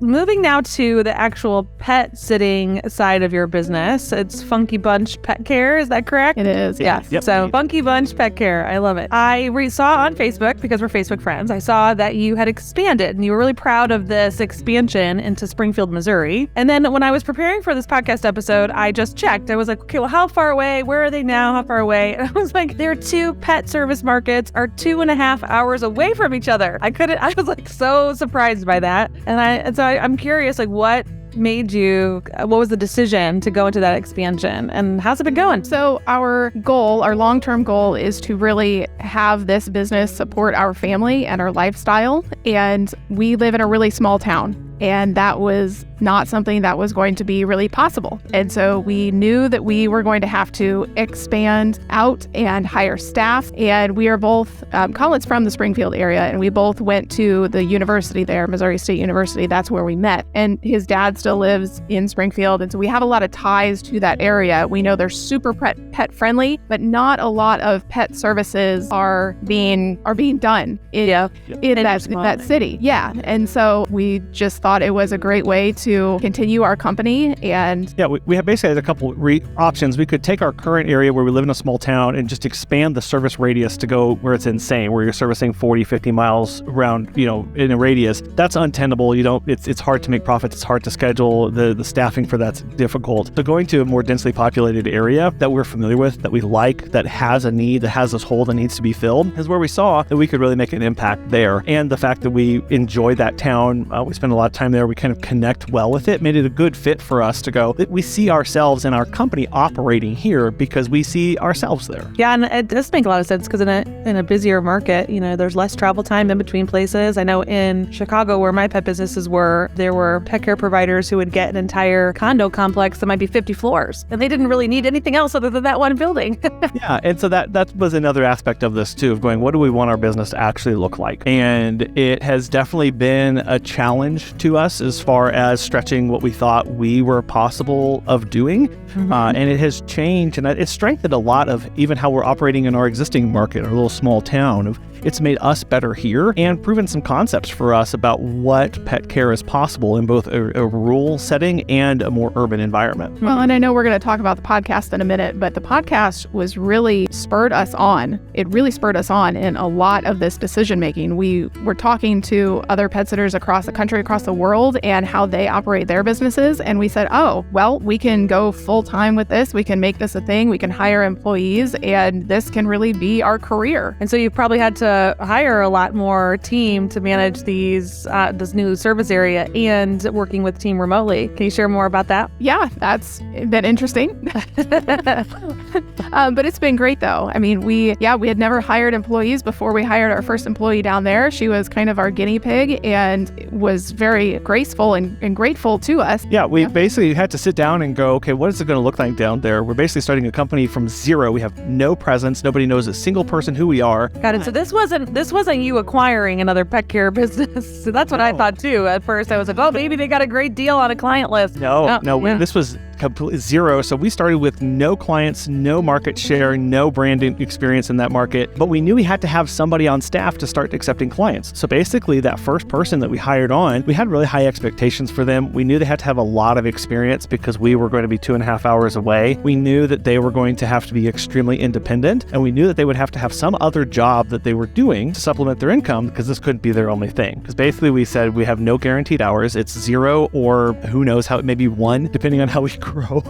moving now to the actual pet sitting side of your business. It's Funky Bunch Pet Care. Is that correct? It is. Yeah. Yep. So Funky Bunch Pet Care. I love it. I saw on Facebook, because we're Facebook friends, I saw that you had expanded and you were really proud of this expansion into Springfield, Missouri. And then when I was preparing for this podcast episode, I just checked. I was like, okay, well, how far away? Where are they now? How far away? And I was like, their two pet service markets are 2.5 hours away from each other. I was like so surprised by that. And so I'm curious, like, what was the decision to go into that expansion, and how's it been going? So our long-term goal is to really have this business support our family and our lifestyle. And we live in a really small town. And that was not something that was going to be really possible. And so we knew that we were going to have to expand out and hire staff. And we are both, Collin's from the Springfield area, and we both went to the university there, Missouri State University. That's where we met. And his dad still lives in Springfield. And so we have a lot of ties to that area. We know they're super pet friendly, but not a lot of pet services are being done in that city. Yeah. And so we just thought it was a great way to continue our company. And we have basically had a couple options. We could take our current area where we live in a small town and just expand the service radius to go where it's insane, where you're servicing 40, 50 miles around, in a radius. That's untenable. It's hard to make profits. It's hard to schedule. The staffing for that's difficult. So going to a more densely populated area that we're familiar with, that we like, that has a need, that has this hole that needs to be filled, is where we saw that we could really make an impact there. And the fact that we enjoy that town, we spend a lot of time there, we kind of connect well with it, made it a good fit for us to go. We see ourselves and our company operating here because we see ourselves there. Yeah, and it does make a lot of sense because in a busier market, there's less travel time in between places. I know in Chicago, where my pet businesses were, there were pet care providers who would get an entire condo complex that might be 50 floors, and they didn't really need anything else other than that one building. Yeah, and so that was another aspect of this too, of going, what do we want our business to actually look like? And it has definitely been a challenge to us as far as stretching what we thought we were possible of doing. Mm-hmm. And it has changed, and it's strengthened a lot of even how we're operating in our existing market, our little small town. It's made us better here and proven some concepts for us about what pet care is possible in both a rural setting and a more urban environment. Well, and I know we're going to talk about the podcast in a minute, but the podcast was really spurred us on. It really spurred us on in a lot of this decision making. We were talking to other pet sitters across the country, across the world, and how they operate their businesses. And we said, oh, well, we can go full time with this. We can make this a thing. We can hire employees, and this can really be our career. And so you've probably had to hire a lot more team to manage this new service area and working with team remotely. Can you share more about that? Yeah, that's been interesting. But it's been great though. I mean, we had never hired employees before we hired our first employee down there. She was kind of our guinea pig and was very graceful and grateful to us. Yeah, we basically had to sit down and go, okay, what is it going to look like down there? We're basically starting a company from zero. We have no presence. Nobody knows a single person who we are. Got it. So this wasn't you acquiring another pet care business. So that's what I thought too. At first I was like, oh, maybe they got a great deal on a client list. No, this was completely zero. So we started with no clients, no market share, no branding experience in that market, but we knew we had to have somebody on staff to start accepting clients. So basically that first person that we hired on, we had really high expectations for them. We knew they had to have a lot of experience because we were going to be 2.5 hours away. We knew that they were going to have to be extremely independent, and we knew that they would have to have some other job that they were doing to supplement their income because this couldn't be their only thing. Because basically we said we have no guaranteed hours. It's 0 or who knows how, it may be 1, depending on how we grow.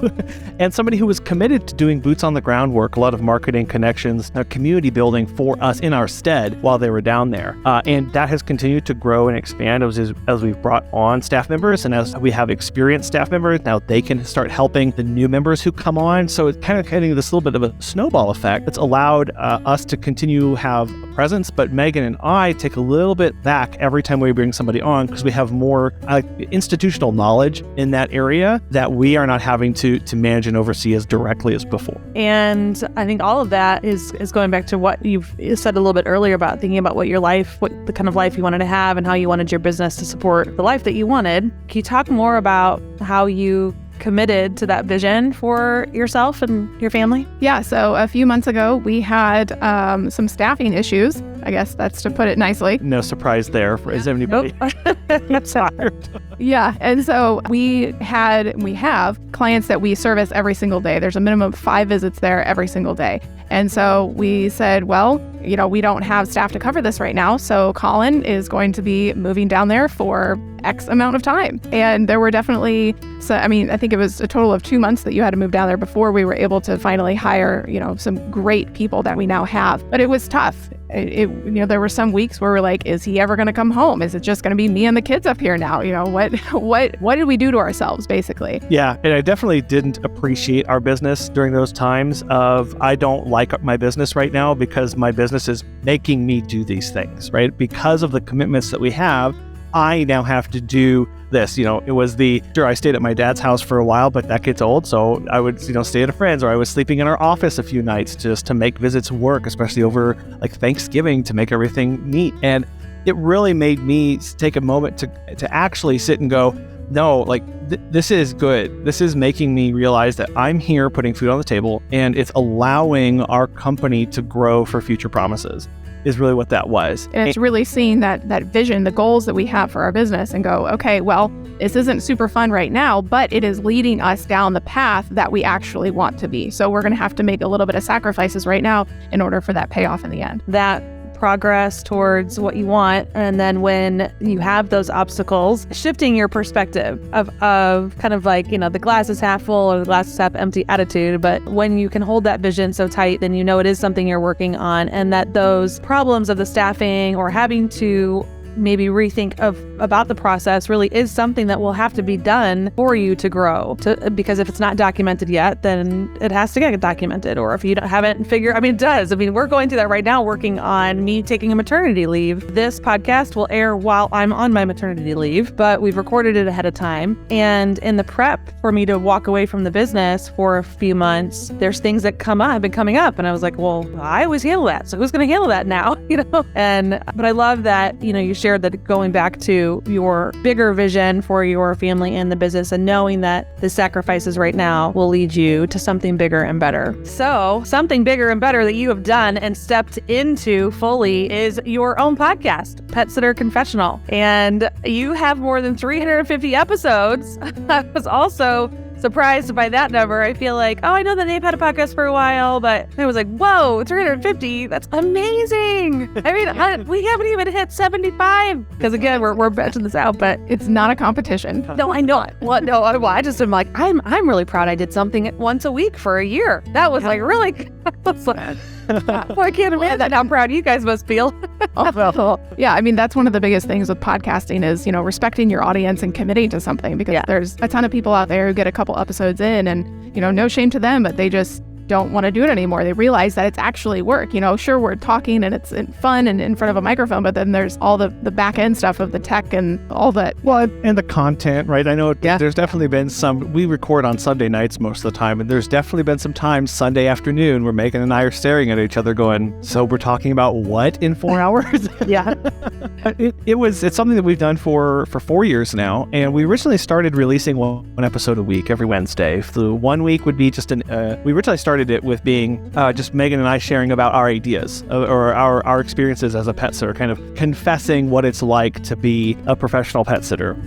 And somebody who was committed to doing boots on the ground work, a lot of marketing connections, community building for us in our stead while they were down there. And that has continued to grow and expand as we've brought on staff members, and as we have experienced staff members, now they can start helping the new members who come on. So it's kind of getting this little bit of a snowball effect that's allowed us to continue have a presence. But Megan and I take a little bit back every time we bring somebody on because we have more institutional knowledge in that area that we are not having to manage and oversee as directly as before. And I think all of that is going back to what you've said a little bit earlier about thinking about what the kind of life you wanted to have and how you wanted your business to support the life that you wanted. Can you talk more about how you committed to that vision for yourself and your family? Yeah, so a few months ago, we had some staffing issues I guess that's to put it nicely. No surprise there for is anybody. That's tired. Yeah. And so we have clients that we service every single day. There's a minimum of 5 visits there every single day. And so we said, well, we don't have staff to cover this right now. So Collin is going to be moving down there for X amount of time. And there were definitely, I think it was a total of 2 months that you had to move down there before we were able to finally hire, some great people that we now have. But it was tough. There were some weeks where we're like, is he ever going to come home? Is it just going to be me and the kids up here now? What did we do to ourselves, basically? Yeah. And I definitely didn't appreciate our business during those times of, I don't like my business right now because my business is making me do these things, right? Because of the commitments that we have, I now have to do this. It was I stayed at my dad's house for a while, but that gets old. So I would, stay at a friend's, or I was sleeping in our office a few nights just to make visits work, especially over like Thanksgiving, to make everything neat. And it really made me take a moment to actually sit and go, no, like this is good. This is making me realize that I'm here putting food on the table, and it's allowing our company to grow for future promises. Is really what that was. And it's really seeing that vision, the goals that we have for our business, and go, okay, well, this isn't super fun right now, but it is leading us down the path that we actually want to be. So we're going to have to make a little bit of sacrifices right now in order for that payoff in the end. That progress towards what you want, and then when you have those obstacles, shifting your perspective of kind of like, the glass is half full or the glass is half empty attitude. But when you can hold that vision so tight, then it is something you're working on, and that those problems of the staffing or having to maybe rethink about the process really is something that will have to be done for you to grow. Because if it's not documented yet, then it has to get documented. Or if you haven't figured, it does. We're going through that right now, working on me taking a maternity leave. This podcast will air while I'm on my maternity leave, but we've recorded it ahead of time. And in the prep for me to walk away from the business for a few months, there's things that have been coming up. And I was like, well, I always handle that. So who's going to handle that now? But I love that, you shared that, going back to your bigger vision for your family and the business, and knowing that the sacrifices right now will lead you to something bigger and better. So something bigger and better that you have done and stepped into fully is your own podcast, Pet Sitter Confessional. And you have more than 350 episodes. I was also surprised by that number. I feel like, I know that they've had a podcast for a while, but I was like, whoa, 350, that's amazing. We haven't even hit 75. Because again, we're batching this out, but it's not a competition. No, I know it. Well, no, I just am like, I'm really proud I did something once a week for a year. That was like really, I can't imagine how proud you guys must feel. Yeah, that's one of the biggest things with podcasting is, respecting your audience and committing to something, because there's a ton of people out there who get a couple episodes in and, no shame to them, but they just don't want to do it anymore. They realize that it's actually work. Sure, we're talking and it's fun and in front of a microphone, but then there's all the back end stuff of the tech and all that. Well, and the content, right? I know there's definitely been we record on Sunday nights most of the time, and there's definitely been some times Sunday afternoon where Megan and I are staring at each other going, so we're talking about what in 4 hours? Yeah. It's something that we've done for 4 years now, and we originally started releasing one episode a week every Wednesday. So 1 week would be just we originally started it with being just Megan and I sharing about our ideas or our experiences as a pet sitter, kind of confessing what it's like to be a professional pet sitter.